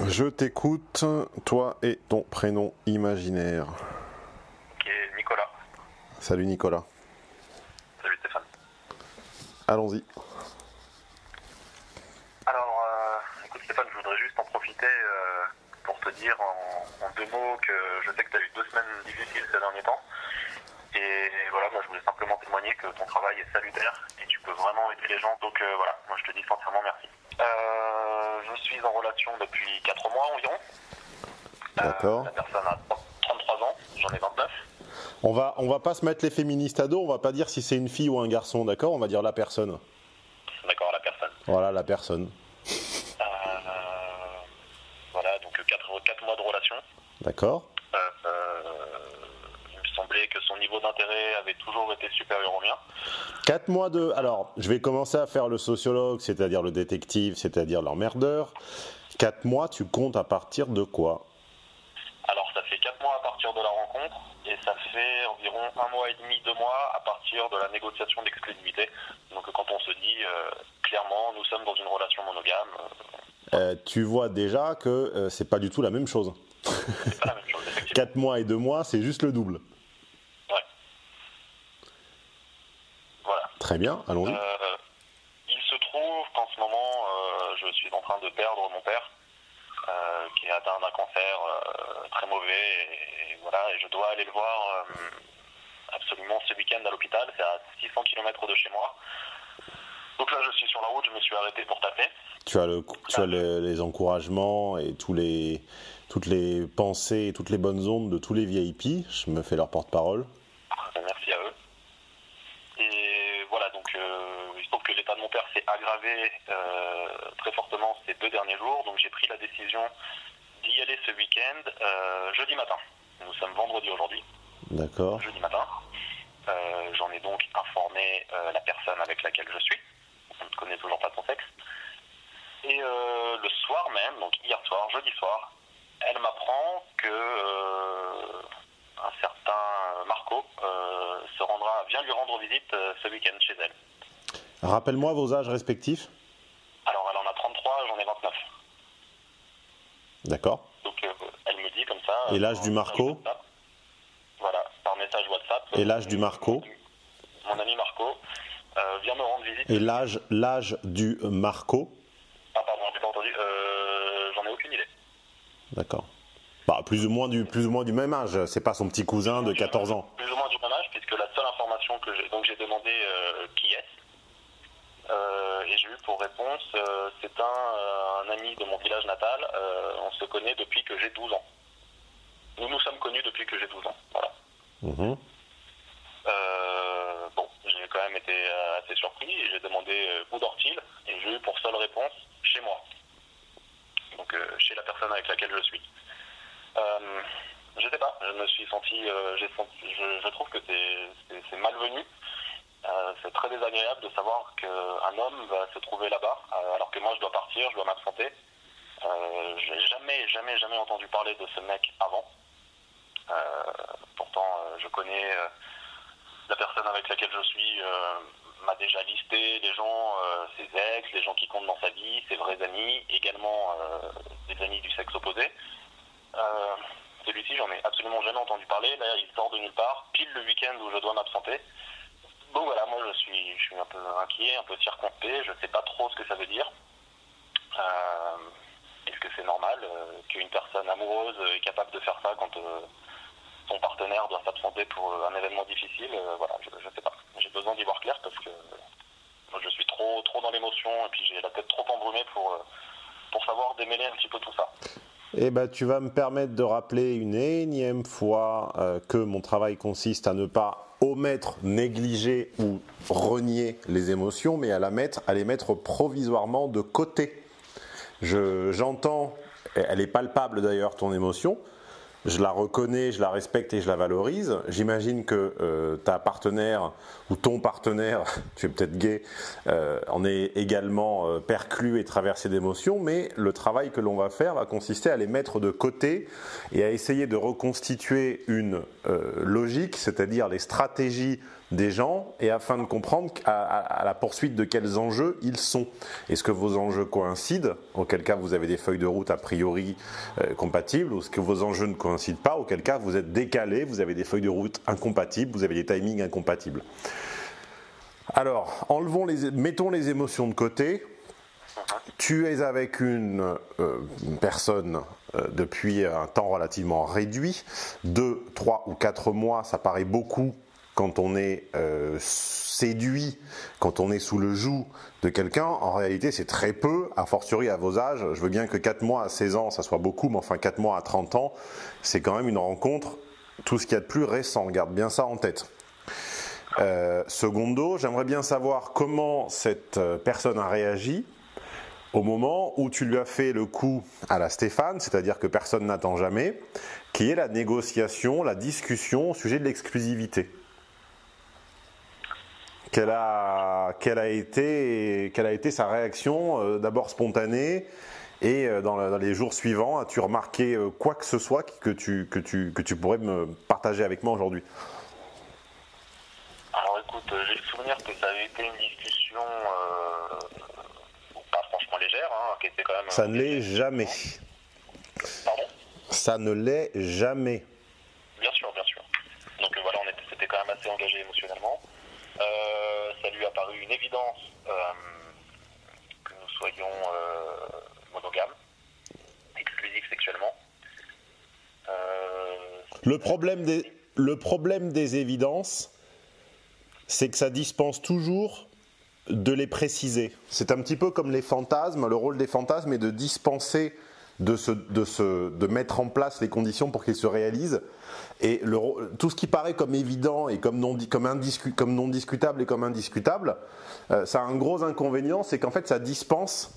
Je t'écoute, toi et ton prénom imaginaire. Qui est Nicolas. Salut Nicolas. Salut Stéphane. Allons-y. Alors, écoute Stéphane, je voudrais juste en profiter pour te dire en deux mots que je sais que tu as eu 2 semaines difficiles ces derniers temps. Et voilà, moi je voulais simplement témoigner que ton travail est salutaire et tu peux vraiment aider les gens. Donc voilà, moi je te dis sincèrement merci. Je suis en relation depuis 4 mois environ. D'accord. La personne a 33 ans, j'en ai 29. On va pas se mettre les féministes à dos, on va pas dire si c'est une fille ou un garçon, d'accord? On va dire la personne. D'accord, la personne. Voilà, la personne. Voilà, donc 4 mois de relation. D'accord. Il me semblait que son niveau d'intérêt avait toujours été supérieur au mien. 4 mois de... Alors, je vais commencer à faire le sociologue, c'est-à-dire le détective, c'est-à-dire l'emmerdeur. 4 mois, tu comptes à partir de quoi? Alors, ça fait 4 mois à partir de la rencontre et ça fait environ 1 mois et demi, 2 mois à partir de la négociation d'exclusivité. Donc, quand on se dit clairement, nous sommes dans une relation monogame. Tu vois déjà que c'est pas du tout la même chose. C'est pas la même chose, effectivement. 4 mois et 2 mois, c'est juste le double. Ouais. Voilà. Très bien, allons-y. Il se trouve qu'en ce moment, je suis en train de perdre mon père, qui est atteint d'un cancer très mauvais. Et voilà, et je dois aller le voir absolument ce week-end à l'hôpital. C'est à 600 km de chez moi. Donc là, je suis sur la route, je me suis arrêté pour taper. Tu as les encouragements et toutes les pensées et toutes les bonnes ondes de tous les VIP. Je me fais leur porte-parole. Merci à eux. Et voilà, donc il se trouve que l'état de mon père s'est aggravé très fortement ces 2 derniers jours. Donc j'ai pris la décision d'y aller ce week-end jeudi matin. Nous sommes vendredi aujourd'hui. D'accord. Jeudi matin. J'en ai donc informé la personne avec laquelle je suis. On ne connaît toujours pas son sexe. Et le soir même, donc hier soir, jeudi soir, elle m'apprend que un certain Marco vient lui rendre visite ce week-end chez elle. Rappelle-moi vos âges respectifs. Alors elle en a 33, j'en ai 29. D'accord. Donc elle me dit comme ça. Et l'âge du Marco? Voilà, par message WhatsApp. Et l'âge du Marco? Mon ami Marco vient me rendre visite. Et l'âge du Marco? Ah pardon, j'ai pas entendu. J'en ai aucune idée. D'accord. Bah, plus ou moins du même âge. C'est pas son petit cousin de 14 ans. Plus ou moins du même âge, puisque la seule information que j'ai... Donc j'ai demandé qui est. Et j'ai eu pour réponse, c'est un ami de mon village natal. On se connaît depuis que j'ai 12 ans. Nous nous sommes connus depuis que j'ai 12 ans. Voilà. Mmh. Bon, j'ai quand même été assez surpris et j'ai demandé où dort-il et j'ai eu pour seule réponse chez moi. Donc chez la personne avec laquelle je suis. Je sais pas, je me suis senti, je trouve que c'est malvenu. C'est très désagréable de savoir qu'un homme va se trouver là-bas alors que moi je dois partir, je dois m'absenter. J'ai jamais entendu parler de ce mec avant. Pourtant je connais la personne avec laquelle je suis m'a déjà listé les gens, ses ex, les gens qui comptent dans sa vie, ses vrais amis, également des amis du sexe opposé. Celui-ci, j'en ai absolument jamais entendu parler. Là, il sort de nulle part, pile le week-end où je dois m'absenter. Donc voilà, moi je suis un peu inquiet, un peu circonspect, je ne sais pas trop ce que ça veut dire. Est-ce que c'est normal qu'une personne amoureuse est capable de faire ça quand son partenaire doit s'absenter pour un événement difficile? Voilà, je ne sais pas. J'ai besoin d'y voir clair parce que moi, je suis trop dans l'émotion et puis j'ai la tête trop embrumée pour savoir démêler un petit peu tout ça. Eh ben, tu vas me permettre de rappeler une énième fois que mon travail consiste à ne pas omettre, négliger ou renier les émotions, mais à les mettre provisoirement de côté. J'entends, elle est palpable d'ailleurs ton émotion, je la reconnais, je la respecte et je la valorise. J'imagine que ta partenaire ou ton partenaire, tu es peut-être gay, en est également perclus et traversé d'émotions, mais le travail que l'on va faire va consister à les mettre de côté et à essayer de reconstituer une logique, c'est-à-dire les stratégies des gens et afin de comprendre à la poursuite de quels enjeux ils sont. Est-ce que vos enjeux coïncident, auquel cas vous avez des feuilles de route a priori compatibles, ou est-ce que vos enjeux ne coïncident pas, auquel cas vous êtes décalés, vous avez des feuilles de route incompatibles, vous avez des timings incompatibles. Alors, mettons les émotions de côté. Tu es avec une personne depuis un temps relativement réduit, 2, 3 ou 4 mois, ça paraît beaucoup quand on est séduit, quand on est sous le joug de quelqu'un. En réalité, c'est très peu, a fortiori à vos âges. Je veux bien que 4 mois à 16 ans, ça soit beaucoup, mais enfin 4 mois à 30 ans, c'est quand même une rencontre, tout ce qu'il y a de plus récent. Garde bien ça en tête. Secondo, j'aimerais bien savoir comment cette personne a réagi au moment où tu lui as fait le coup à la Stéphane, c'est-à-dire que personne n'attend jamais, qui est la négociation, la discussion au sujet de l'exclusivité. Quelle a été sa réaction, d'abord spontanée, et dans les jours suivants, as-tu remarqué quoi que ce soit que tu pourrais me partager avec moi aujourd'hui? Alors écoute, j'ai le souvenir que ça avait été une discussion pas franchement légère, qui était quand même... Ça ne l'est jamais. Pardon? Ça ne l'est jamais. Bien sûr, bien sûr. Donc voilà, c'était quand même assez engagé émotionnellement. Ça lui a paru une évidence que nous soyons monogames, exclusifs sexuellement. Le problème des évidences, c'est que ça dispense toujours de les préciser. C'est un petit peu comme les fantasmes. Le rôle des fantasmes est de dispenser, de mettre en place les conditions pour qu'ils se réalisent. Et tout ce qui paraît comme évident et comme non discutable et comme indiscutable, ça a un gros inconvénient, c'est qu'en fait ça dispense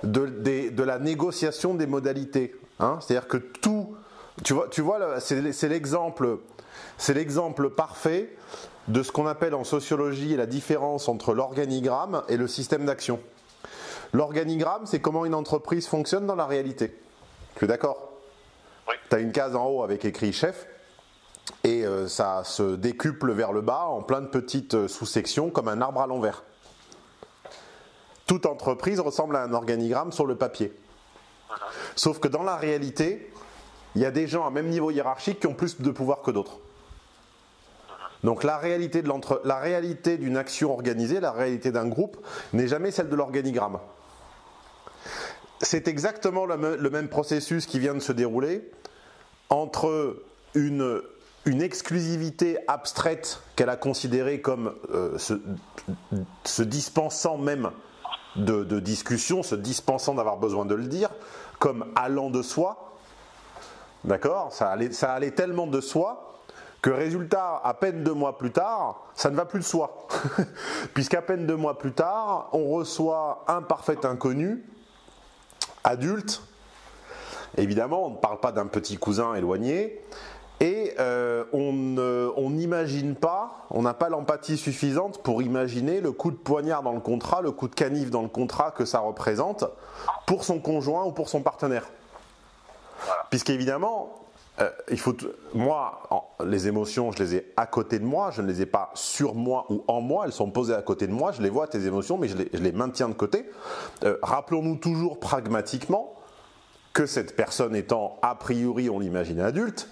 de la négociation des modalités. C'est-à-dire que tout, tu vois, c'est l'exemple parfait de ce qu'on appelle en sociologie la différence entre l'organigramme et le système d'action. L'organigramme, c'est comment une entreprise fonctionne dans la réalité. Tu es d'accord? Oui. Tu as une case en haut avec écrit chef et ça se décuple vers le bas en plein de petites sous-sections comme un arbre à l'envers. Toute entreprise ressemble à un organigramme sur le papier. Sauf que dans la réalité, il y a des gens à même niveau hiérarchique qui ont plus de pouvoir que d'autres. Donc la réalité d'une action organisée, la réalité d'un groupe, n'est jamais celle de l'organigramme. C'est exactement le même processus qui vient de se dérouler entre une exclusivité abstraite qu'elle a considérée comme se dispensant même de discussion, se dispensant d'avoir besoin de le dire, comme allant de soi. D'accord ? Ça allait tellement de soi que résultat, à peine 2 mois plus tard, ça ne va plus de soi. Puisqu'à peine 2 mois plus tard, on reçoit un parfait inconnu, adulte. Évidemment, on ne parle pas d'un petit cousin éloigné. Et on n'imagine pas, on n'a pas l'empathie suffisante pour imaginer le coup de poignard dans le contrat, le coup de canif dans le contrat que ça représente pour son conjoint ou pour son partenaire. Puisqu'évidemment, les émotions, je les ai à côté de moi, je ne les ai pas sur moi ou en moi, elles sont posées à côté de moi, je les vois tes émotions, mais je les maintiens de côté. Rappelons-nous toujours pragmatiquement que cette personne étant a priori, on l'imagine adulte,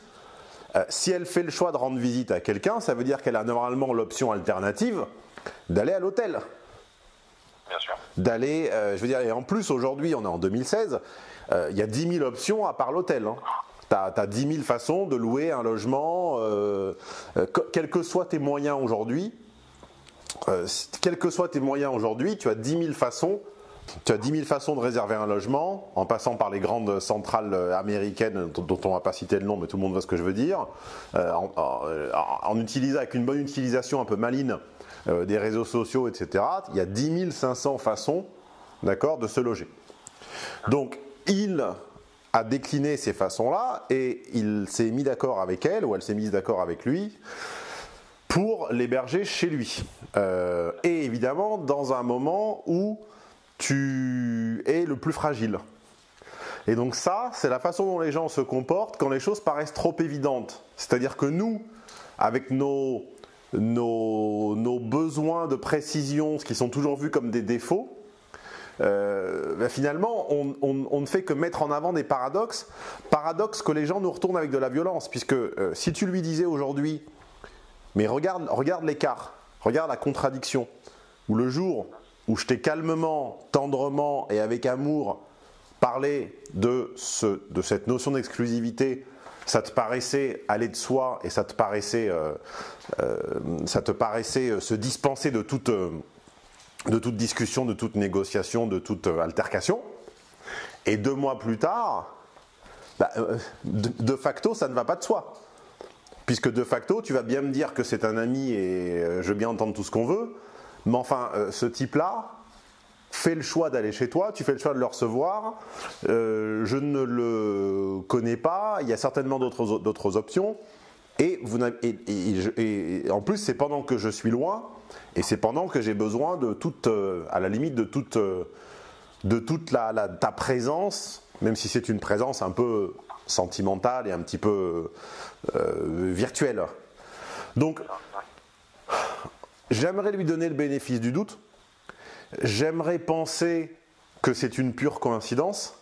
si elle fait le choix de rendre visite à quelqu'un, ça veut dire qu'elle a normalement l'option alternative d'aller à l'hôtel. Bien sûr. D'aller, et en plus aujourd'hui, on est en 2016, il y a 10 000 options à part l'hôtel. Tu as 10 000 façons de louer un logement, quels que soient tes moyens aujourd'hui. Tu as 10 000 façons. Tu as 10 000 façons de réserver un logement, en passant par les grandes centrales américaines, dont on ne va pas citer le nom, mais tout le monde voit ce que je veux dire, avec une bonne utilisation un peu maligne des réseaux sociaux, etc. Il y a 10 500 façons, d'accord, de se loger. Donc, il a décliné ces façons-là et il s'est mis d'accord avec elle, ou elle s'est mise d'accord avec lui, pour l'héberger chez lui. Et évidemment, dans un moment où tu es le plus fragile. Et donc ça, c'est la façon dont les gens se comportent quand les choses paraissent trop évidentes. C'est-à-dire que nous, avec nos nos besoins de précision, ce qui sont toujours vus comme des défauts, finalement, on ne fait que mettre en avant des paradoxes que les gens nous retournent avec de la violence. Puisque si tu lui disais aujourd'hui, mais regarde l'écart, regarde la contradiction, où le jour où je t'ai calmement, tendrement et avec amour parlé de cette notion d'exclusivité, ça te paraissait aller de soi et ça te paraissait se dispenser de toute discussion, de toute négociation, de toute altercation. Et 2 mois plus tard, de facto, ça ne va pas de soi. Puisque de facto, tu vas bien me dire que c'est un ami et je veux bien entendre tout ce qu'on veut, mais enfin, ce type-là fait le choix d'aller chez toi, tu fais le choix de le recevoir, je ne le connais pas, il y a certainement d'autres options, et en plus, c'est pendant que je suis loin, et c'est pendant que j'ai besoin de toute, à la limite, de toute ta présence, même si c'est une présence un peu sentimentale et un petit peu virtuelle. Donc, j'aimerais lui donner le bénéfice du doute. J'aimerais penser que c'est une pure coïncidence.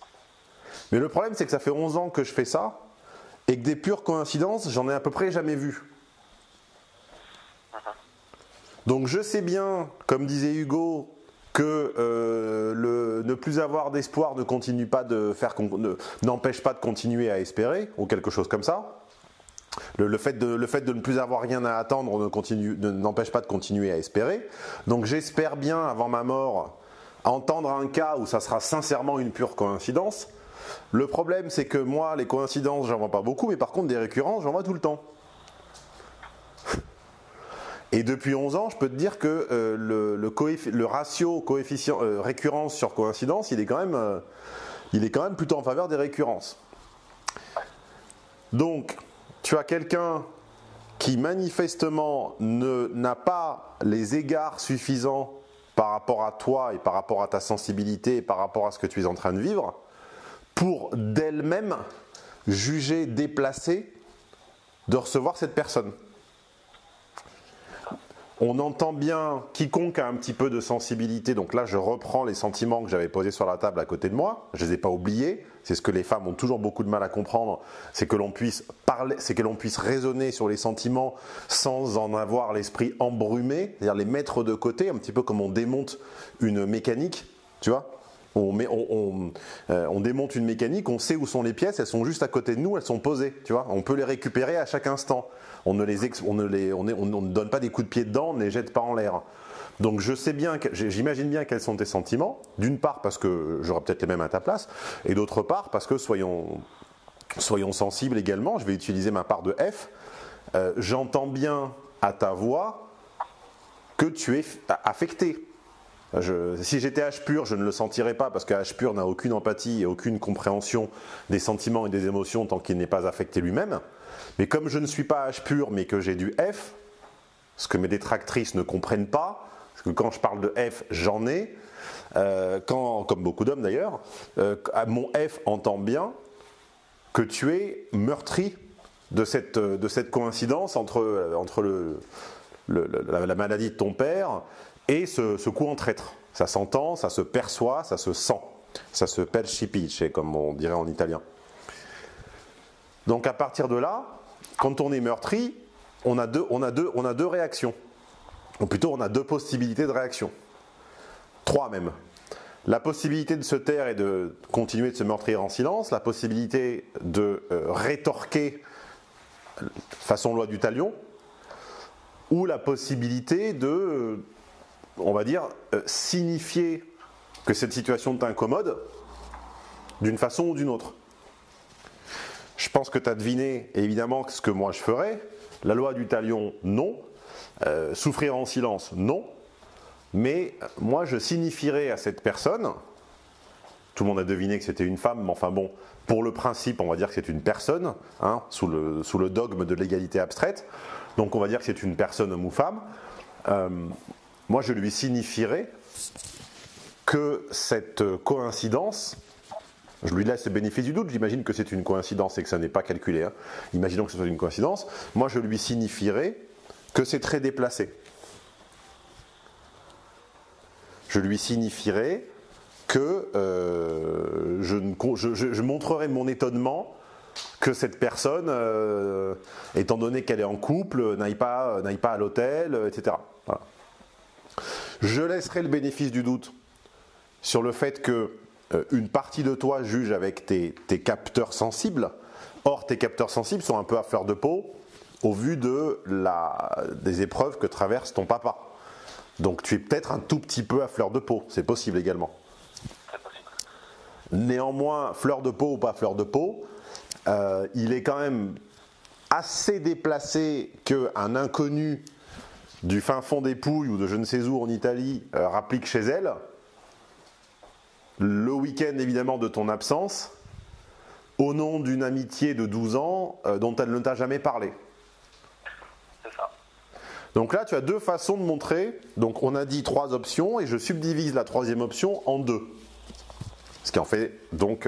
Mais le problème, c'est que ça fait 11 ans que je fais ça et que des pures coïncidences, j'en ai à peu près jamais vu. Donc je sais bien, comme disait Hugo, que ne plus avoir d'espoir n'empêche pas de continuer à espérer, ou quelque chose comme ça. Le fait de ne plus avoir rien à attendre n'empêche pas de continuer à espérer. Donc j'espère bien, avant ma mort, entendre un cas où ça sera sincèrement une pure coïncidence. Le problème, c'est que moi, les coïncidences, j'en vois pas beaucoup, mais par contre, des récurrences, j'en vois tout le temps. Et depuis 11 ans, je peux te dire que le ratio coefficient récurrence sur coïncidence, il est quand même plutôt en faveur des récurrences. Donc, tu as quelqu'un qui manifestement n'a pas les égards suffisants par rapport à toi et par rapport à ta sensibilité et par rapport à ce que tu es en train de vivre pour d'elle-même juger déplacé de recevoir cette personne. On entend bien quiconque a un petit peu de sensibilité, donc là je reprends les sentiments que j'avais posés sur la table à côté de moi, je ne les ai pas oubliés, c'est ce que les femmes ont toujours beaucoup de mal à comprendre, c'est que l'on puisse parler, c'est que l'on puisse raisonner sur les sentiments sans en avoir l'esprit embrumé, c'est-à-dire les mettre de côté, un petit peu comme on démonte une mécanique, tu vois. On démonte une mécanique, on sait où sont les pièces, elles sont juste à côté de nous, elles sont posées, tu vois. On peut les récupérer à chaque instant. On ne donne pas des coups de pied dedans, on ne les jette pas en l'air. Donc j'imagine bien quels sont tes sentiments. D'une part parce que j'aurais peut-être les mêmes à ta place, et d'autre part parce que soyons sensibles également. Je vais utiliser ma part de F. J'entends bien à ta voix que tu es affecté. Si j'étais H pur, je ne le sentirais pas parce que H pur n'a aucune empathie et aucune compréhension des sentiments et des émotions tant qu'il n'est pas affecté lui-même. Mais comme je ne suis pas H pur mais que j'ai du F, ce que mes détractrices ne comprennent pas, parce que quand je parle de F, j'en ai, comme beaucoup d'hommes d'ailleurs, mon F entend bien que tu es meurtri de cette coïncidence entre la maladie de ton père et ce coup en traître. Ça s'entend, ça se perçoit, ça se sent. Ça se percepisce, comme on dirait en italien. Donc à partir de là, quand on est meurtri, on a deux réactions. Ou plutôt, on a 2 possibilités de réaction. 3 même. La possibilité de se taire et de continuer de se meurtrir en silence, la possibilité de rétorquer façon loi du talion, ou la possibilité de, on va dire, signifier que cette situation t'incommode d'une façon ou d'une autre. Je pense que tu as deviné évidemment ce que moi je ferais. La loi du talion, non. Souffrir en silence, non. Mais moi je signifierais à cette personne, tout le monde a deviné que c'était une femme, mais enfin bon, pour le principe on va dire que c'est une personne, hein, sous le dogme de l'égalité abstraite, donc on va dire que c'est une personne homme ou femme. Moi je lui signifierais que cette coïncidence, je lui laisse le bénéfice du doute, j'imagine que c'est une coïncidence et que ça n'est pas calculé, hein. Imaginons que ce soit une coïncidence, moi je lui signifierais que c'est très déplacé. Je lui signifierai que je montrerai mon étonnement que cette personne, étant donné qu'elle est en couple, n'aille pas à l'hôtel, etc. Voilà. Je laisserai le bénéfice du doute sur le fait que une partie de toi juge avec tes capteurs sensibles. Or, tes capteurs sensibles sont un peu à fleur de peau au vu des épreuves que traverse ton papa. Donc, tu es peut-être un tout petit peu à fleur de peau. C'est possible également. C'est possible. Néanmoins, fleur de peau ou pas fleur de peau, il est quand même assez déplacé qu'un inconnu du fin fond des Pouilles ou de je ne sais où en Italie rapplique chez elle, le week-end évidemment de ton absence, au nom d'une amitié de 12 ans dont elle ne t'a jamais parlé. C'est ça. Donc là, tu as deux façons de montrer. Donc on a dit 3 options et je subdivise la 3e option en 2. Ce qui en fait donc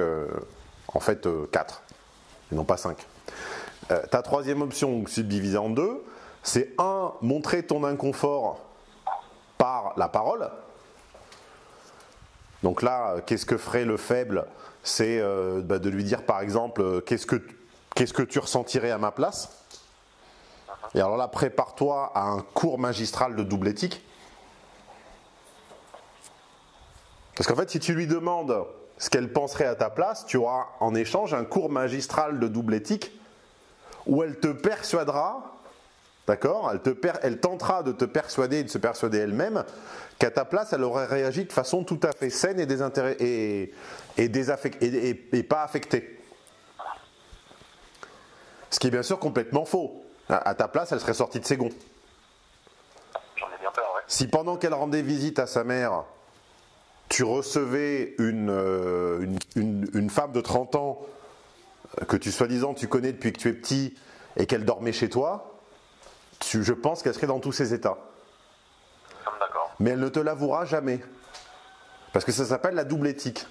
4 et non pas 5. Ta 3e option subdivisée en 2, c'est 1, montrer ton inconfort par la parole. Donc là, qu'est-ce que ferait le faible? C'est de lui dire par exemple, qu'est-ce que tu ressentirais à ma place? Et alors là, prépare-toi à un cours magistral de double éthique. Parce qu'en fait, si tu lui demandes ce qu'elle penserait à ta place, tu auras en échange un cours magistral de double éthique où elle te persuadera, d'accord, elle tentera de te persuader et de se persuader elle-même qu'à ta place, elle aurait réagi de façon tout à fait saine et pas affectée. Ce qui est bien sûr complètement faux. À ta place, elle serait sortie de ses gonds. J'en ai bien peur, ouais. Si pendant qu'elle rendait visite à sa mère, tu recevais une femme de 30 ans que soi-disant tu connais depuis que tu es petit et qu'elle dormait chez toi, je pense qu'elle serait dans tous ses états. Nous sommes d'accord. Mais elle ne te l'avouera jamais. Parce que ça s'appelle la double éthique.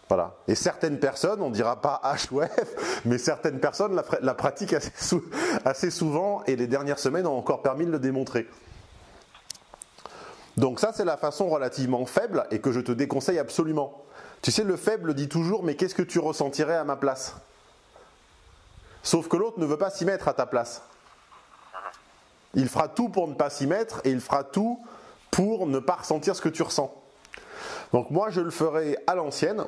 Voilà. Et certaines personnes, on ne dira pas HOF, mais certaines personnes la pratiquent assez souvent et les dernières semaines ont encore permis de le démontrer. Donc ça, c'est la façon relativement faible et que je te déconseille absolument. Tu sais, le faible dit toujours « mais qu'est-ce que tu ressentirais à ma place ?» Sauf que l'autre ne veut pas s'y mettre à ta place. Il fera tout pour ne pas s'y mettre et il fera tout pour ne pas ressentir ce que tu ressens. Donc moi, je le ferai à l'ancienne,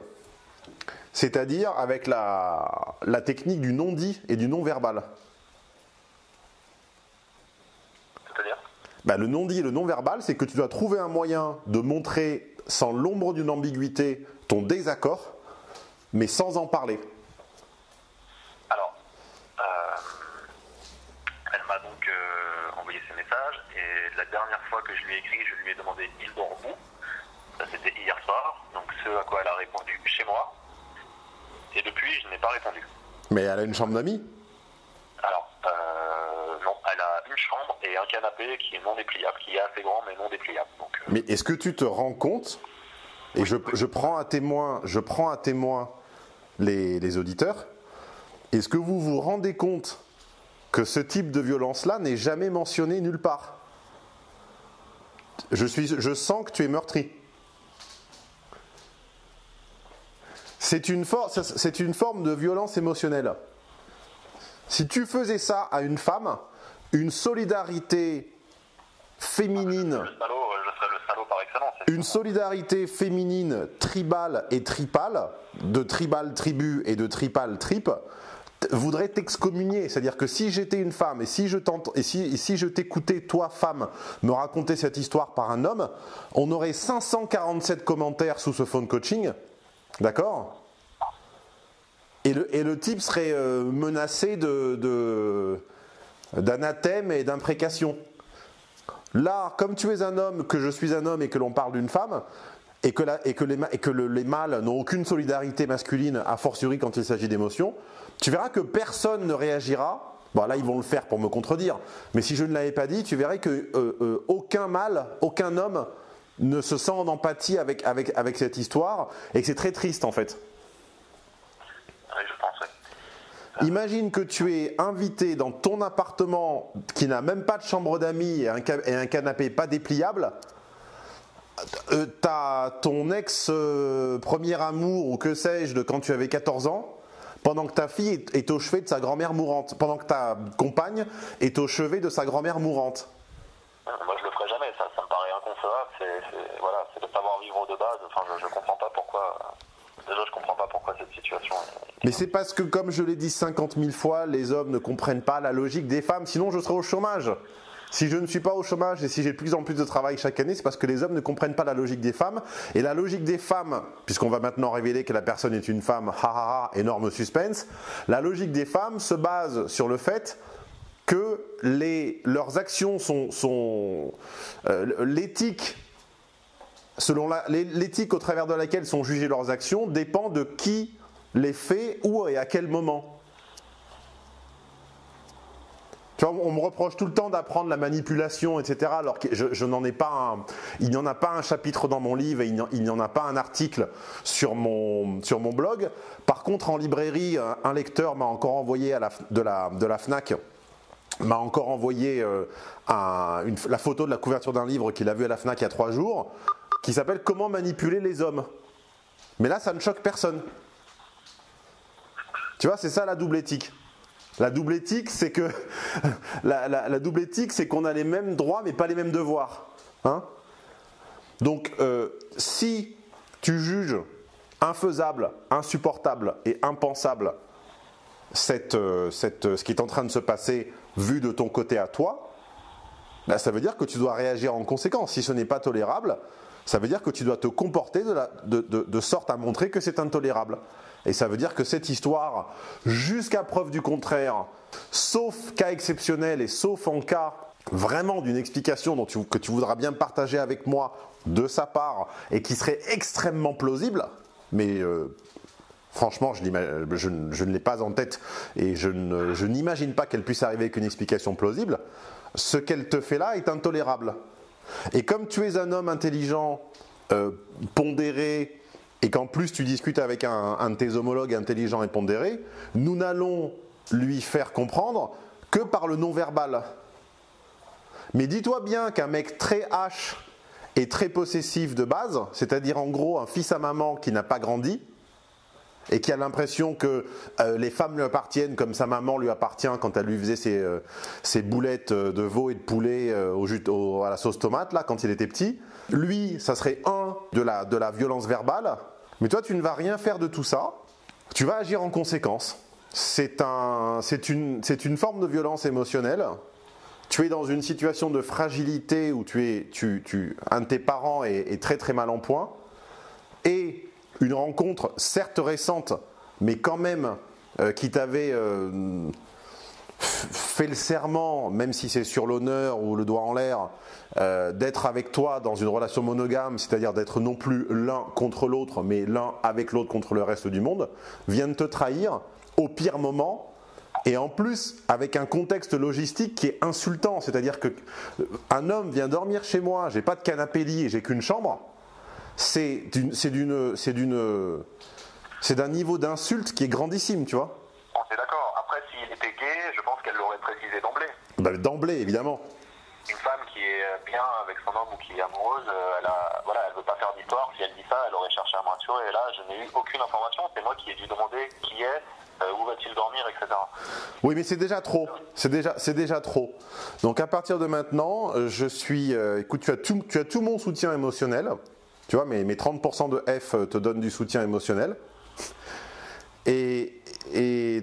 c'est-à-dire avec la technique du non-dit et du non-verbal. C'est-à-dire ? Le non-dit et le non-verbal, c'est que tu dois trouver un moyen de montrer sans l'ombre d'une ambiguïté ton désaccord, mais sans en parler. Alors, elle m'a donc envoyé ces messages et la dernière fois que je lui ai écrit, je lui ai demandé il dort où. Ça c'était hier soir, donc ce à quoi elle a répondu chez moi. Et depuis, je n'ai pas répondu. Mais elle a une chambre d'amis ? Alors, non, elle a une chambre et un canapé qui est non dépliable, qui est assez grand mais non dépliable. Donc, Mais est-ce que tu te rends compte, et je prends à témoin les auditeurs, est-ce que vous vous rendez compte que ce type de violence-là n'est jamais mentionné nulle part ? Je sens que tu es meurtri. C'est une forme de violence émotionnelle. Si tu faisais ça à une femme, une solidarité féminine, je serais le salaud par excellence. une solidarité féminine tribale et tripale, de tribal tribu et de tripal tripe, voudrait t'excommunier. C'est-à-dire que si j'étais une femme et si je t'écoutais, toi femme, me raconter cette histoire par un homme, on aurait 547 commentaires sous ce phone coaching. D'accord ? Et le type serait menacé d'anathème et d'imprécation. Là, comme tu es un homme, que je suis un homme et que l'on parle d'une femme, et que les mâles n'ont aucune solidarité masculine, a fortiori quand il s'agit d'émotions, tu verras que personne ne réagira. Bon, là, ils vont le faire pour me contredire. Mais si je ne l'avais pas dit, tu verrais que aucun mâle, aucun homme ne se sent en empathie avec cette histoire et que c'est très triste en fait. Oui, je pense, oui. Imagine que tu es invité dans ton appartement qui n'a même pas de chambre d'amis et un canapé pas dépliable. T'as ton ex premier amour ou que sais-je de quand tu avais 14 ans, pendant que ta fille est au chevet de sa grand-mère mourante, pendant que ta compagne est au chevet de sa grand-mère mourante. Moi je le ferai jamais, ça me paraît inconcevable, voilà, c'est de savoir vivre de base, enfin je comprends pas pourquoi, déjà je comprends pas pourquoi cette situation Mais c'est parce que, comme je l'ai dit 50 000 fois, les hommes ne comprennent pas la logique des femmes, sinon je serais au chômage. Si je ne suis pas au chômage et si j'ai de plus en plus de travail chaque année, c'est parce que les hommes ne comprennent pas la logique des femmes. Et la logique des femmes, puisqu'on va maintenant révéler que la personne est une femme, énorme suspense, la logique des femmes se base sur le fait que leurs actions sont l'éthique, selon l'éthique au travers de laquelle sont jugées leurs actions, dépend de qui les fait, où et à quel moment. Tu vois, on me reproche tout le temps d'apprendre la manipulation, etc. Alors que je n'en ai pas il n'y en a pas un chapitre dans mon livre et il n'y en a pas un article sur mon blog. Par contre, en librairie, un lecteur m'a encore envoyé de la Fnac, m'a encore envoyé la photo de la couverture d'un livre qu'il a vu à la Fnac il y a 3 jours, qui s'appelle « Comment manipuler les hommes ». Mais là, ça ne choque personne. Tu vois, c'est ça la double éthique. La double éthique, c'est que la double éthique, c'est qu'on a les mêmes droits mais pas les mêmes devoirs. Hein? Donc, si tu juges infaisable, insupportable et impensable ce qui est en train de se passer vu de ton côté à toi, ben, ça veut dire que tu dois réagir en conséquence. Si ce n'est pas tolérable, ça veut dire que tu dois te comporter de sorte à montrer que c'est intolérable. Et ça veut dire que cette histoire, jusqu'à preuve du contraire, sauf cas exceptionnel et sauf en cas vraiment d'une explication que tu voudras bien partager avec moi de sa part et qui serait extrêmement plausible, mais franchement je ne l'ai pas en tête et je n'imagine pas qu'elle puisse arriver avec une explication plausible, ce qu'elle te fait là est intolérable. Et comme tu es un homme intelligent, pondéré, et qu'en plus tu discutes avec un de tes homologues intelligent et pondéré, nous n'allons lui faire comprendre que par le non-verbal. Mais dis-toi bien qu'un mec très H et très possessif de base, c'est-à-dire en gros un fils à maman qui n'a pas grandi, et qui a l'impression que les femmes lui appartiennent comme sa maman lui appartient quand elle lui faisait ses boulettes de veau et de poulet à la sauce tomate là, quand il était petit. Lui, ça serait de la violence verbale, mais toi tu ne vas rien faire de tout ça, tu vas agir en conséquence. C'est une forme de violence émotionnelle. Tu es dans une situation de fragilité où un de tes parents est très très mal en point, et une rencontre certes récente, mais quand même qui t'avait fait le serment, même si c'est sur l'honneur ou le doigt en l'air, d'être avec toi dans une relation monogame, c'est-à-dire d'être non plus l'un contre l'autre, mais l'un avec l'autre contre le reste du monde, vient de te trahir au pire moment, et en plus avec un contexte logistique qui est insultant, c'est-à-dire qu'un homme vient dormir chez moi, j'ai pas de canapé-lit et j'ai qu'une chambre. C'est d'un niveau d'insulte qui est grandissime, tu vois. On est d'accord. Après, s'il était gay, je pense qu'elle l'aurait précisé d'emblée. Bah, d'emblée, évidemment. Une femme qui est bien avec son homme ou qui est amoureuse, elle veut pas faire d'histoire. Si elle dit ça, elle aurait cherché à me rassurer. Et là, je n'ai eu aucune information. C'est moi qui ai dû demander qui est, où va-t-il dormir, etc. Oui, mais c'est déjà trop. C'est déjà trop. Donc à partir de maintenant, écoute, tu as tout mon soutien émotionnel. Tu vois, mes 30% de F te donnent du soutien émotionnel. Et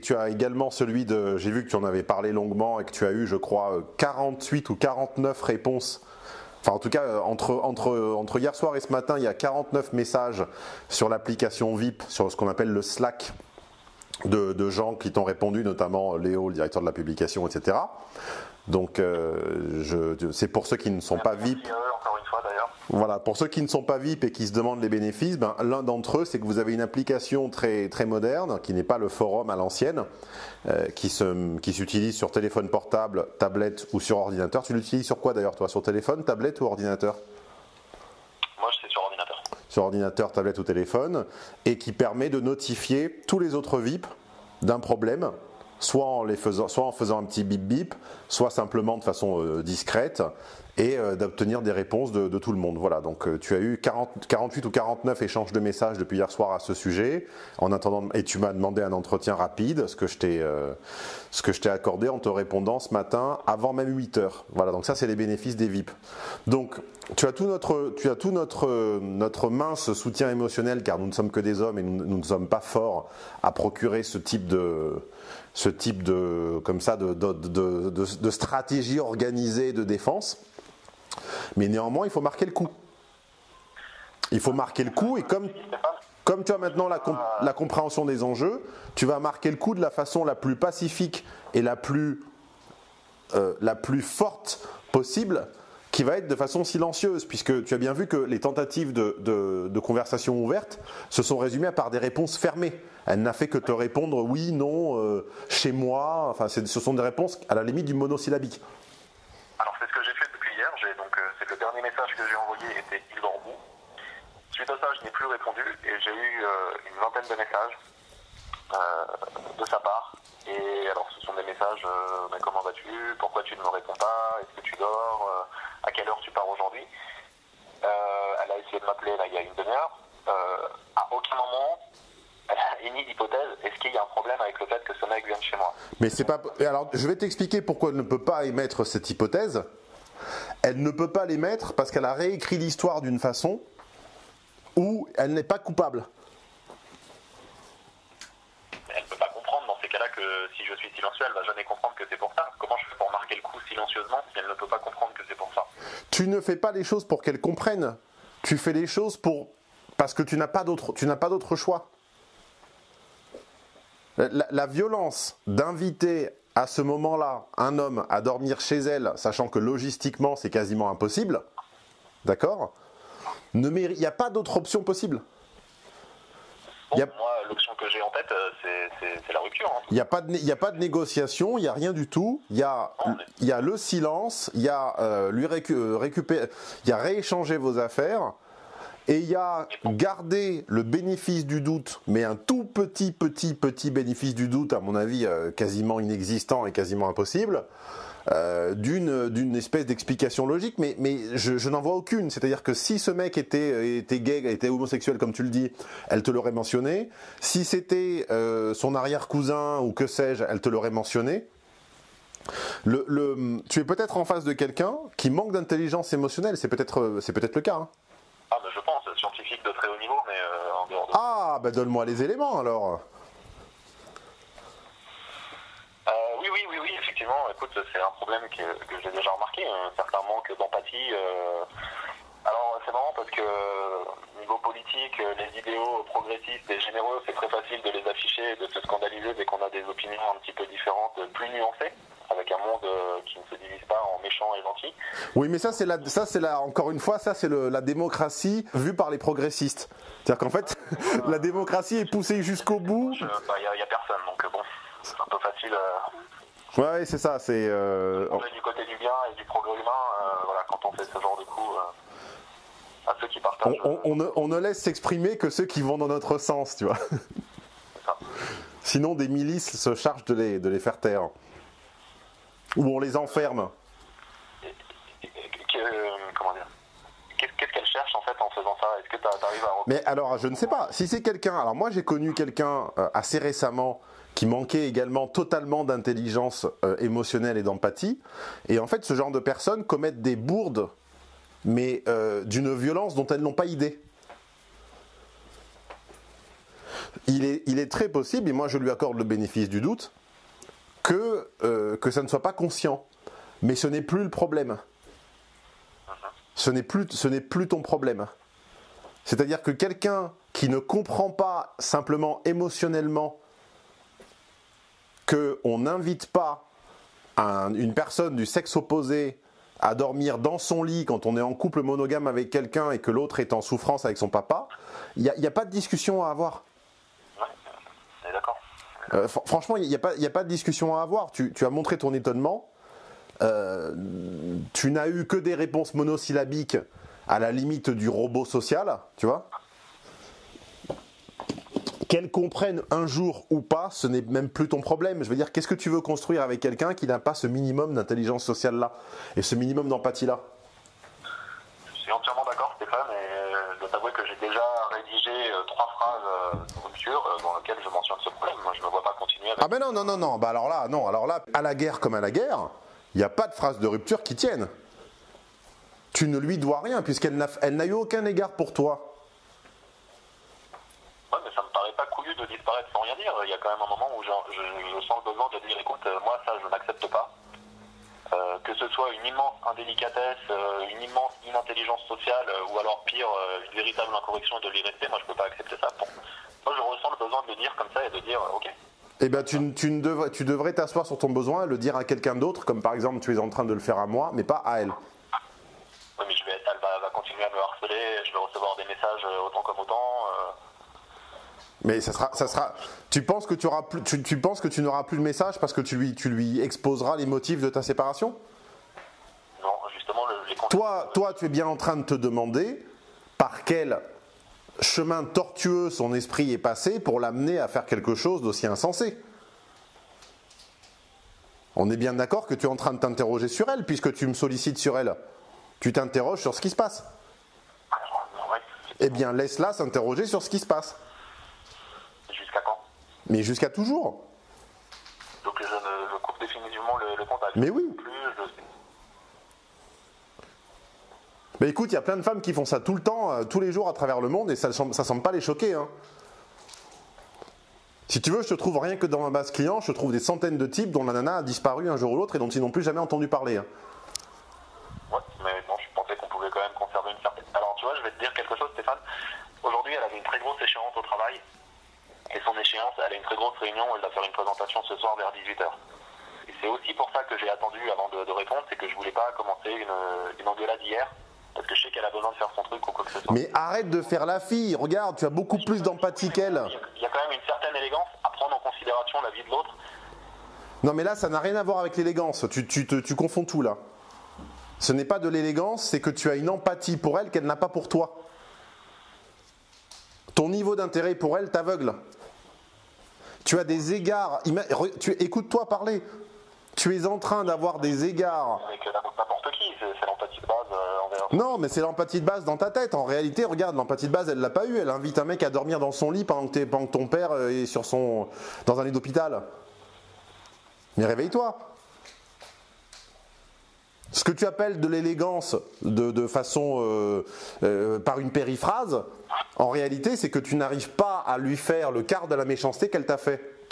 tu as également celui de... J'ai vu que tu en avais parlé longuement et que tu as eu, je crois, 48 ou 49 réponses. Enfin, en tout cas, entre hier soir et ce matin, il y a 49 messages sur l'application VIP, sur ce qu'on appelle le Slack, de gens qui t'ont répondu, notamment Léo, le directeur de la publication, etc. Donc, c'est pour ceux qui ne sont pas VIP. Encore une fois, d'ailleurs. Voilà, pour ceux qui ne sont pas VIP et qui se demandent les bénéfices, l'un d'entre eux, c'est que vous avez une application très, très moderne, qui n'est pas le forum à l'ancienne, qui s'utilise sur téléphone portable, tablette ou sur ordinateur. Tu l'utilises sur quoi d'ailleurs, toi? Sur téléphone, tablette ou ordinateur? Moi, c'est sur ordinateur. Sur ordinateur, tablette ou téléphone, et qui permet de notifier tous les autres VIP d'un problème soit en faisant un petit bip bip, soit simplement de façon discrète, et d'obtenir des réponses de tout le monde. Voilà, donc tu as eu 48 ou 49 échanges de messages depuis hier soir à ce sujet, en attendant, et tu m'as demandé un entretien rapide, ce que je t'ai accordé en te répondant ce matin avant même 8 heures. Voilà, donc ça c'est les bénéfices des VIP. Donc tu as tout notre mince soutien émotionnel, car nous ne sommes que des hommes et nous ne sommes pas forts à procurer ce type de stratégie organisée de défense. Mais néanmoins, il faut marquer le coup. Il faut marquer le coup, et comme tu as maintenant la compréhension des enjeux, tu vas marquer le coup de la façon la plus pacifique et la plus forte possible, qui va être de façon silencieuse, puisque tu as bien vu que les tentatives de conversation ouverte se sont résumées par des réponses fermées. Elle n'a fait que te répondre oui, non, chez moi. Enfin, ce sont des réponses à la limite du monosyllabique. Alors c'est ce que j'ai fait depuis hier. C'est le dernier message que j'ai envoyé était il dort bout. Suite à ça, je n'ai plus répondu et j'ai eu une vingtaine de messages de sa part. Et alors ce sont des messages mais comment vas-tu, pourquoi tu ne me réponds pas, est-ce que tu dors, à quelle heure tu pars aujourd'hui. Elle a essayé de m'appeler là il y a une demi-heure. À aucun moment elle a émis l'hypothèse, est-ce qu'il y a un problème avec le fait que ce mec vienne chez moi. Mais c'est pas. Alors je vais t'expliquer pourquoi elle ne peut pas émettre cette hypothèse. Elle ne peut pas l'émettre parce qu'elle a réécrit l'histoire d'une façon où elle n'est pas coupable. Elle ne peut pas comprendre dans ces cas-là que si je suis silencieux, elle ne va jamais comprendre que c'est pour ça. Comment je fais pour marquer le coup silencieusement si elle ne peut pas comprendre que c'est pour ça? Tu ne fais pas les choses pour qu'elle comprenne. Tu fais les choses parce que tu n'as pas d'autre choix. La violence d'inviter à ce moment-là un homme à dormir chez elle, sachant que logistiquement c'est quasiment impossible, d'accord? Il n'y a pas d'autre option possible. Bon, moi, l'option que j'ai en tête, c'est la rupture. Hein. Il n'y a pas de négociation, il n'y a rien du tout. Il y a le silence, il y a il y a rééchanger vos affaires. Et il y a garder le bénéfice du doute, mais un tout petit bénéfice du doute, à mon avis quasiment inexistant et quasiment impossible, d'une espèce d'explication logique, mais je n'en vois aucune. C'est-à-dire que si ce mec était gay, était homosexuel comme tu le dis, elle te l'aurait mentionné. Si c'était son arrière-cousin ou que sais-je, elle te l'aurait mentionné. Tu es peut-être en face de quelqu'un qui manque d'intelligence émotionnelle, c'est peut-être le cas. Hein. Ah, ben je pense, scientifique de très haut niveau, mais en dehors de... Ah, ben donne-moi les éléments alors. Oui, effectivement, écoute, c'est un problème que j'ai déjà remarqué, un certain manque d'empathie. Alors, c'est marrant parce que niveau politique, les idéaux progressistes et généreux, c'est très facile de les afficher, de se scandaliser dès qu'on a des opinions un petit peu différentes, plus nuancées, avec un monde qui ne se divise pas en méchants et gentils. Oui, mais encore une fois, c'est la démocratie vue par les progressistes. C'est-à-dire qu'en fait, la démocratie est poussée jusqu'au bout. Il n'y a personne, donc bon, c'est un peu facile. Ouais, c'est ça. On est du côté du bien et du progrès humain, voilà, quand on fait ce genre de coup, à ceux qui partagent. On ne laisse s'exprimer que ceux qui vont dans notre sens, tu vois. C'est ça. Sinon, des milices se chargent de les faire taire. Ou on les enferme. Comment dire? Qu'est-ce qu'elle cherche en fait en faisant ça? Est-ce que tu arrives à... Mais alors, je ne sais pas. Si c'est quelqu'un... Alors moi, j'ai connu quelqu'un assez récemment qui manquait également totalement d'intelligence émotionnelle et d'empathie. Et en fait, ce genre de personnes commettent des bourdes, mais d'une violence dont elles n'ont pas idée. Il est très possible, et moi je lui accorde le bénéfice du doute, que ça ne soit pas conscient. Mais ce n'est plus le problème. Ce n'est plus ton problème. C'est-à-dire que quelqu'un qui ne comprend pas simplement émotionnellement qu'on n'invite pas une personne du sexe opposé à dormir dans son lit quand on est en couple monogame avec quelqu'un et que l'autre est en souffrance avec son papa, il n'y a pas de discussion à avoir. Ouais, on est d'accord. Franchement, il n'y a pas de discussion à avoir. Tu as montré ton étonnement. Tu n'as eu que des réponses monosyllabiques à la limite du robot social, tu vois. Qu'elle comprenne un jour ou pas, ce n'est même plus ton problème. Je veux dire, qu'est-ce que tu veux construire avec quelqu'un qui n'a pas ce minimum d'intelligence sociale-là et ce minimum d'empathie-là? Je suis entièrement d'accord, Stéphane, et je dois t'avouer que j'ai déjà rédigé 3 phrases de rupture dans lesquelles je mentionne ce problème. Moi, je ne me vois pas continuer avec... Ah ben non, non, non, non. Bah alors là, non. Alors là, à la guerre comme à la guerre, il n'y a pas de phrase de rupture qui tienne. Tu ne lui dois rien puisqu'elle n'a eu aucun égard pour toi. Ouais, mais ça me paraît pas couillu de disparaître sans rien dire. Il y a quand même un moment où je sens le besoin de dire, écoute, moi ça je n'accepte pas. Que ce soit une immense indélicatesse, une immense inintelligence sociale, ou alors pire, une véritable incorrection et de l'irrespect, moi je peux pas accepter ça. Bon. Moi je ressens le besoin de le dire comme ça et de dire, ok. Eh bien, tu devrais t'asseoir sur ton besoin et le dire à quelqu'un d'autre, comme par exemple tu es en train de le faire à moi, mais pas à elle. Oui, mais elle va continuer à me harceler, je vais recevoir des messages autant comme autant. Mais ça sera. Tu penses que tu penses que tu n'auras plus le message parce que tu lui exposeras les motifs de ta séparation? Non, justement, Toi, tu es bien en train de te demander par quel chemin tortueux son esprit est passé pour l'amener à faire quelque chose d'aussi insensé. On est bien d'accord que tu es en train de t'interroger sur elle puisque tu me sollicites sur elle. Tu t'interroges sur ce qui se passe. Ouais. Eh bien, laisse-la s'interroger sur ce qui se passe. Jusqu'à quand? Mais jusqu'à toujours. Donc je coupe définitivement le contact. Mais oui. Mais écoute, il y a plein de femmes qui font ça tout le temps, tous les jours à travers le monde et ça ne semble pas les choquer. Hein. Si tu veux, je te trouve rien que dans ma base client, je te trouve des centaines de types dont la nana a disparu un jour ou l'autre et dont ils n'ont plus jamais entendu parler. Hein. Ouais, mais bon, je pensais qu'on pouvait quand même conserver une certaine... Alors tu vois, je vais te dire quelque chose, Stéphane. Aujourd'hui, elle avait une très grosse échéance au travail. Et son échéance, elle a une très grosse réunion, elle va faire une présentation ce soir vers 18h. Et c'est aussi pour ça que j'ai attendu avant de répondre, c'est que je voulais pas commencer une engueulade hier, parce que je sais qu'elle a besoin de faire son truc ou quoi que ce soit. Mais arrête de faire la fille, regarde, tu as beaucoup plus d'empathie qu'elle. Il y a quand même une certaine élégance à prendre en considération la vie de l'autre. Non mais là, ça n'a rien à voir avec l'élégance, tu confonds tout là. Ce n'est pas de l'élégance, c'est que tu as une empathie pour elle qu'elle n'a pas pour toi. Ton niveau d'intérêt pour elle t'aveugle. Tu as des égards, écoute-toi parler. Tu es en train d'avoir des égards. Avec n'importe qui, c'est l'empathie de base envers... Non, mais c'est l'empathie de base dans ta tête. En réalité, regarde, l'empathie de base, elle l'a pas eu. Elle invite un mec à dormir dans son lit pendant que ton père est dans un lit d'hôpital. Mais réveille-toi. Ce que tu appelles de l'élégance de façon par une périphrase, en réalité, c'est que tu n'arrives pas à lui faire le quart de la méchanceté qu'elle t'a fait.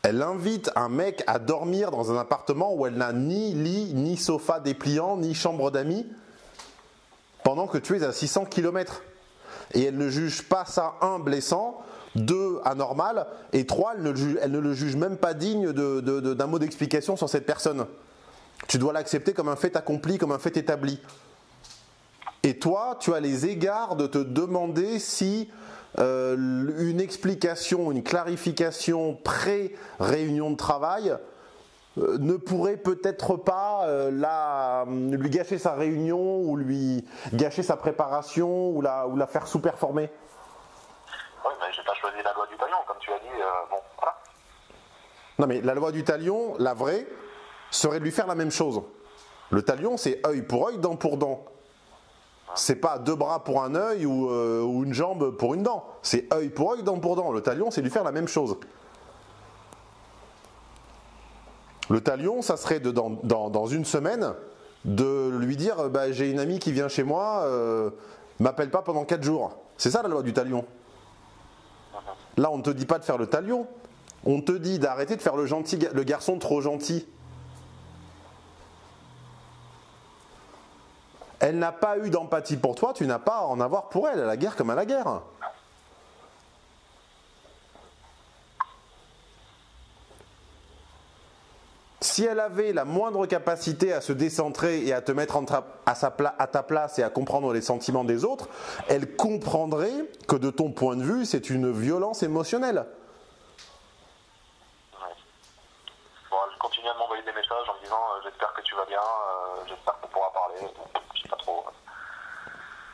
Elle invite un mec à dormir dans un appartement où elle n'a ni lit, ni sofa dépliant, ni chambre d'amis, pendant que tu es à 600 km. Et elle ne juge pas ça, 1, blessant, 2, anormal, et 3, elle ne le juge même pas digne d'un mot d'explication sur cette personne. Tu dois l'accepter comme un fait accompli, comme un fait établi. Et toi, tu as les égards de te demander si une explication, une clarification pré-réunion de travail ne pourrait peut-être pas lui gâcher sa réunion ou lui gâcher sa préparation ou la faire sous-performer. Oui, mais j'ai pas choisi la loi du talion, comme tu as dit, bon, voilà. Non mais la loi du talion, la vraie, serait de lui faire la même chose. Le talion, c'est œil pour œil, dent pour dent. C'est pas 2 bras pour un œil ou une jambe pour une dent. C'est œil pour œil, dent pour dent. Le talion, c'est lui faire la même chose. Le talion, ça serait dans une semaine de lui dire bah, j'ai une amie qui vient chez moi, m'appelle pas pendant 4 jours. C'est ça la loi du talion. Là, on ne te dit pas de faire le talion. On te dit d'arrêter de faire le garçon trop gentil. Elle n'a pas eu d'empathie pour toi, tu n'as pas à en avoir pour elle, à la guerre comme à la guerre. Si elle avait la moindre capacité à se décentrer et à te mettre à ta place et à comprendre les sentiments des autres, elle comprendrait que de ton point de vue, c'est une violence émotionnelle. Ouais. Bon, elle continue à m'envoyer des messages en me disant j'espère que tu vas bien, j'espère qu'on pourra parler, je sais pas trop.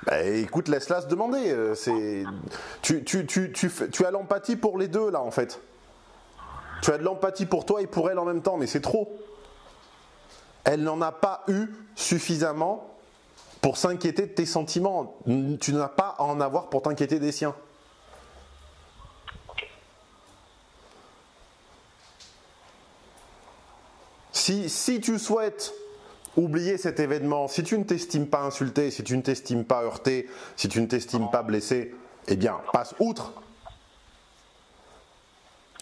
Bah, écoute, laisse-la se demander. Tu as l'empathie pour les deux là en fait. Tu as de l'empathie pour toi et pour elle en même temps, mais c'est trop. Elle n'en a pas eu suffisamment pour s'inquiéter de tes sentiments. Tu n'as pas à en avoir pour t'inquiéter des siens. Si tu souhaites oublier cet événement, si tu ne t'estimes pas insulté, si tu ne t'estimes pas heurté, si tu ne t'estimes pas blessé, eh bien, passe outre.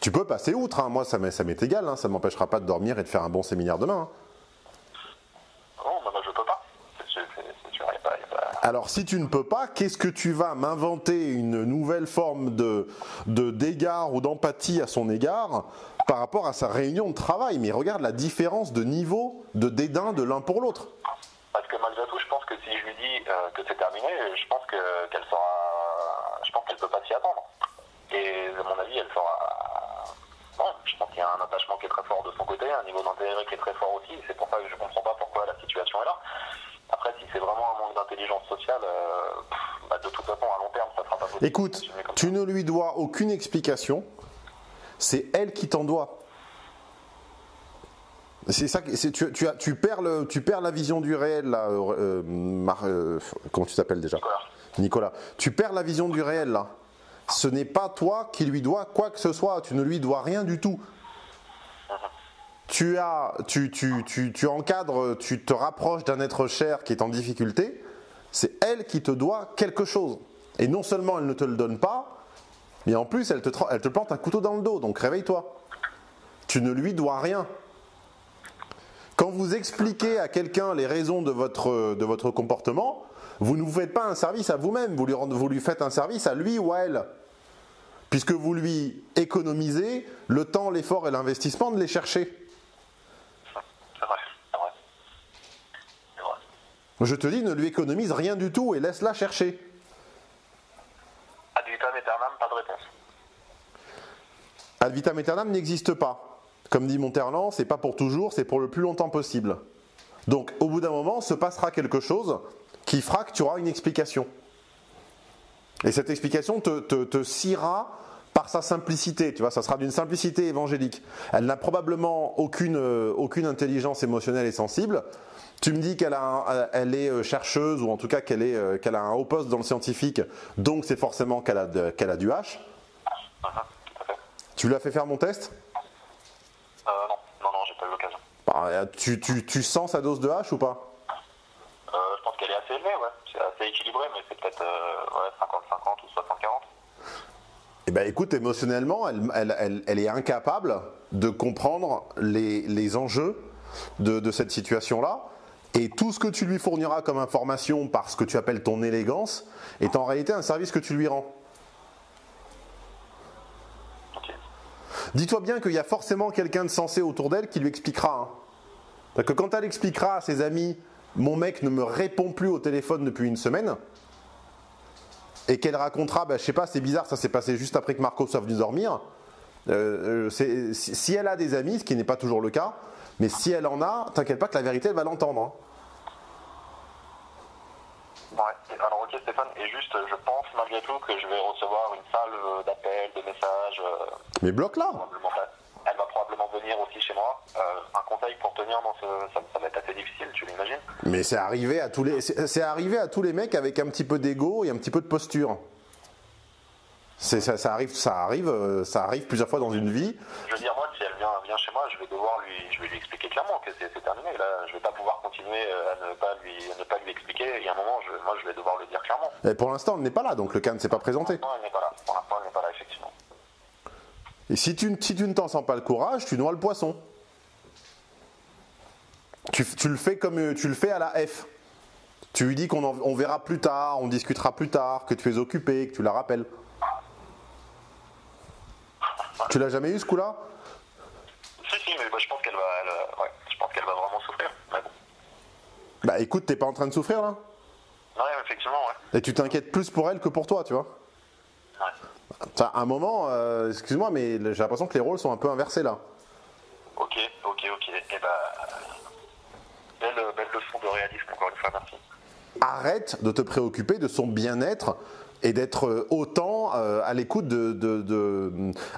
Tu peux passer outre, hein. Moi ça m'est égal, hein. Ça ne m'empêchera pas de dormir et de faire un bon séminaire demain. Hein. Non, bah, je peux pas. C'est sûr, y a pas... Alors si tu ne peux pas, qu'est-ce que tu vas m'inventer une nouvelle forme d'égard ou d'empathie à son égard par rapport à sa réunion de travail? Mais regarde la différence de niveau de dédain de l'un pour l'autre. Parce que malgré tout, je pense que si je lui dis que c'est terminé, je pense qu'elle saura... Je pense qu'elle peut pas s'y attendre. Et à mon avis, elle saura... Bon, je pense qu'il y a un attachement qui est très fort de son côté, un niveau d'intérêt qui est très fort aussi. C'est pour ça que je comprends pas pourquoi la situation est là. Après, si c'est vraiment un manque d'intelligence sociale, bah, de toute façon, à long terme, ça sera pas possible. Écoute, tu ne lui dois aucune explication. C'est elle qui t'en doit. C'est ça. Tu perds la vision du réel là. Comment tu t'appelles déjà? Nicolas. Tu perds la vision du réel là. Ce n'est pas toi qui lui dois quoi que ce soit. Tu ne lui dois rien du tout. Tu encadres, tu te rapproches d'un être cher qui est en difficulté. C'est elle qui te doit quelque chose. Et non seulement elle ne te le donne pas, mais en plus elle te plante un couteau dans le dos. Donc réveille-toi. Tu ne lui dois rien. Quand vous expliquez à quelqu'un les raisons de votre comportement, vous ne vous faites pas un service à vous-même, vous lui faites un service à lui ou à elle. Puisque vous lui économisez le temps, l'effort et l'investissement de les chercher. C'est vrai. Je te dis, ne lui économise rien du tout et laisse-la chercher. Ad vitam aeternam, pas de réponse. Ad vitam aeternam n'existe pas. Comme dit Monterland, c'est pas pour toujours, c'est pour le plus longtemps possible. Donc, au bout d'un moment, se passera quelque chose qui fera que tu auras une explication. Et cette explication te sciera par sa simplicité, tu vois, ça sera d'une simplicité évangélique. Elle n'a probablement aucune intelligence émotionnelle et sensible. Tu me dis qu'elle est chercheuse ou en tout cas qu'elle a un haut poste dans le scientifique, donc c'est forcément qu'elle a du H. Tout à fait. Tu lui as fait faire mon test? Non, j'ai pas eu l'occasion. Bah, tu sens sa dose de H ou pas? Je pense qu'elle est assez élevée, ouais. C'est assez équilibré, mais c'est peut-être 50-50 ou 60-40. Eh ben écoute, émotionnellement, elle est incapable de comprendre les enjeux de cette situation-là. Et tout ce que tu lui fourniras comme information par ce que tu appelles ton élégance est en réalité un service que tu lui rends. Okay. Dis-toi bien qu'il y a forcément quelqu'un de sensé autour d'elle qui lui expliquera. Hein. Parce que quand elle expliquera à ses amis « mon mec ne me répond plus au téléphone depuis une semaine », et qu'elle racontera, je sais pas, c'est bizarre, ça s'est passé juste après que Marco soit venu dormir. Si elle a des amis, ce qui n'est pas toujours le cas, mais si elle en a, t'inquiète pas que la vérité, elle va l'entendre. Hein. Ouais, alors ok Stéphane, et juste, je pense malgré tout que je vais recevoir une salle d'appels, de messages. Mais bloque-la. Elle va probablement venir aussi chez moi. Un conseil pour tenir dans ça va être assez difficile, tu l'imagines? Mais c'est arrivé à tous les mecs avec un petit peu d'ego et un petit peu de posture. Ça arrive plusieurs fois dans une vie. Je veux dire, moi, si elle vient chez moi, je vais lui expliquer clairement que c'est terminé. Là, je vais pas pouvoir continuer à ne pas lui expliquer. Il y a un moment, moi, je vais devoir le dire clairement. Et pour l'instant, elle n'est pas là, donc le cas ne s'est pas présenté. Non, elle n'est pas là. Pour l'instant, elle n'est pas là, effectivement. Et si tu ne t'en sens pas le courage, tu noies le poisson. Tu le fais comme tu le fais à la F. Tu lui dis qu'on verra plus tard, on discutera plus tard, que tu es occupé, que tu la rappelles. Tu l'as jamais eu ce coup-là? Si, mais je pense qu'elle va vraiment souffrir. Mais bon. Bah écoute, t'es pas en train de souffrir là? Ouais, effectivement, ouais. Et tu t'inquiètes plus pour elle que pour toi, tu vois? Ouais. À un moment, excuse-moi, mais j'ai l'impression que les rôles sont un peu inversés là. Ok. Et belle leçon de réalisme, encore une fois, merci. arrête de te préoccuper de son bien-être et d'être autant à l'écoute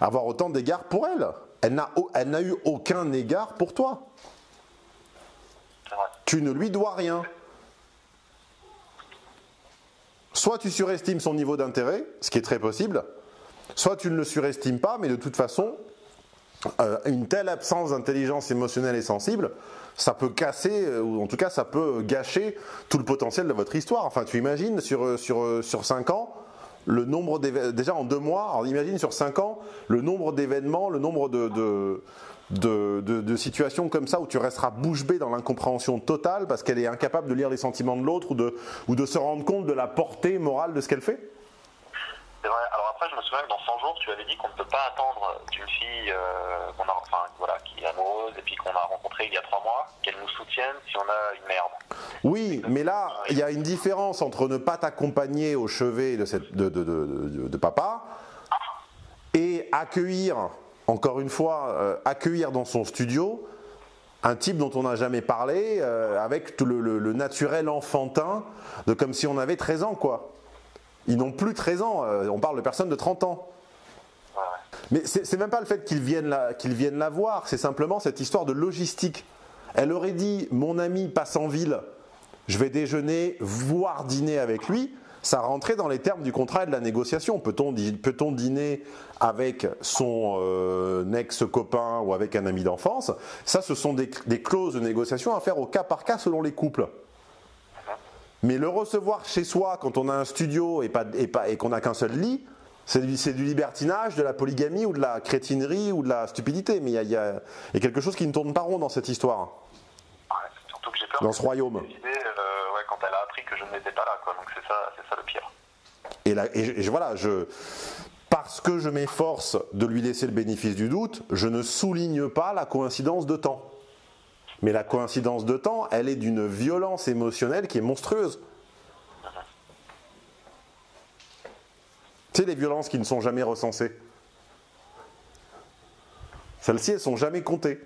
avoir autant d'égards pour elle. Elle n'a eu aucun égard pour toi. C'est vrai. Tu ne lui dois rien. Soit tu surestimes son niveau d'intérêt, ce qui est très possible, soit tu ne le surestimes pas, mais de toute façon, une telle absence d'intelligence émotionnelle et sensible, ça peut casser, ou en tout cas ça peut gâcher tout le potentiel de votre histoire. Enfin, tu imagines sur 5 ans, le nombre déjà en 2 mois, alors imagine sur 5 ans, le nombre d'événements, le nombre de situations comme ça où tu resteras bouche bée dans l'incompréhension totale parce qu'elle est incapable de lire les sentiments de l'autre ou de se rendre compte de la portée morale de ce qu'elle fait. C'est vrai. Alors après, je me souviens que dans 100 jours, tu avais dit qu'on ne peut pas attendre d'une fille qui est amoureuse et puis qu'on a rencontrée il y a 3 mois, qu'elle nous soutienne si on a une merde. Oui, mais là, il y a une différence entre ne pas t'accompagner au chevet de papa et accueillir, encore une fois, accueillir dans son studio un type dont on n'a jamais parlé, avec tout le naturel enfantin, comme si on avait 13 ans, quoi. Ils n'ont plus 13 ans, on parle de personnes de 30 ans. Ouais. Mais c'est même pas le fait qu'ils viennent la voir, c'est simplement cette histoire de logistique. Elle aurait dit, mon ami passe en ville, je vais déjeuner, voire dîner avec lui, ça rentrait dans les termes du contrat et de la négociation. Peut-on dîner avec son ex-copain ou avec un ami d'enfance? Ça, ce sont des clauses de négociation à faire au cas par cas selon les couples. Mais le recevoir chez soi quand on a un studio et qu'on n'a qu'un seul lit, c'est du libertinage, de la polygamie ou de la crétinerie ou de la stupidité. Mais il y a quelque chose qui ne tourne pas rond dans cette histoire. Ouais, surtout que j'ai peur dans ce royaume. Quand elle a appris que je n'étais pas là, quoi. Donc c'est ça le pire. Voilà, parce que je m'efforce de lui laisser le bénéfice du doute, je ne souligne pas la coïncidence de temps. Mais la coïncidence de temps, elle est d'une violence émotionnelle qui est monstrueuse. Tu sais, les violences qui ne sont jamais recensées. Celles-ci, elles ne sont jamais comptées.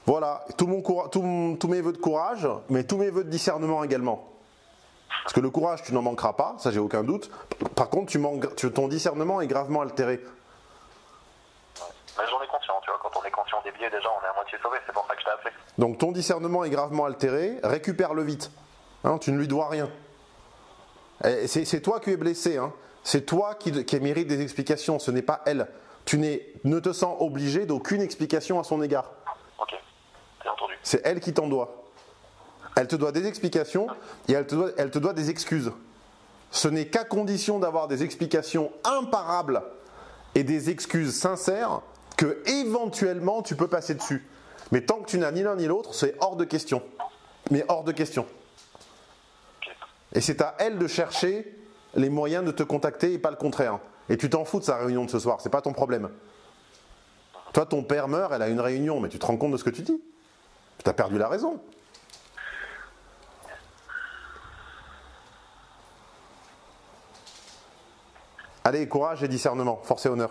Voilà, tous mes vœux de courage, mais tous mes vœux de discernement également. Parce que le courage, tu n'en manqueras pas, ça j'ai aucun doute. Par contre, ton discernement est gravement altéré. Mais j'en ai conscience, tu vois, quand on est conscient des biais, déjà on est à moitié sauvé, c'est pour ça que je t'ai appelé. Donc ton discernement est gravement altéré, récupère-le vite. Hein, tu ne lui dois rien. C'est toi qui es blessé, hein. C'est toi qui mérite des explications, ce n'est pas elle. Ne te sens obligé d'aucune explication à son égard. Ok, j'ai entendu. C'est elle qui t'en doit. Elle te doit des explications et elle te doit des excuses. Ce n'est qu'à condition d'avoir des explications imparables et des excuses sincères que éventuellement tu peux passer dessus. Mais tant que tu n'as ni l'un ni l'autre, c'est hors de question. Mais hors de question. Et c'est à elle de chercher les moyens de te contacter et pas le contraire. Et tu t'en fous de sa réunion de ce soir, c'est pas ton problème. Toi, ton père meurt, elle a une réunion, mais tu te rends compte de ce que tu dis. Tu as perdu la raison. Allez, courage et discernement, force et honneur.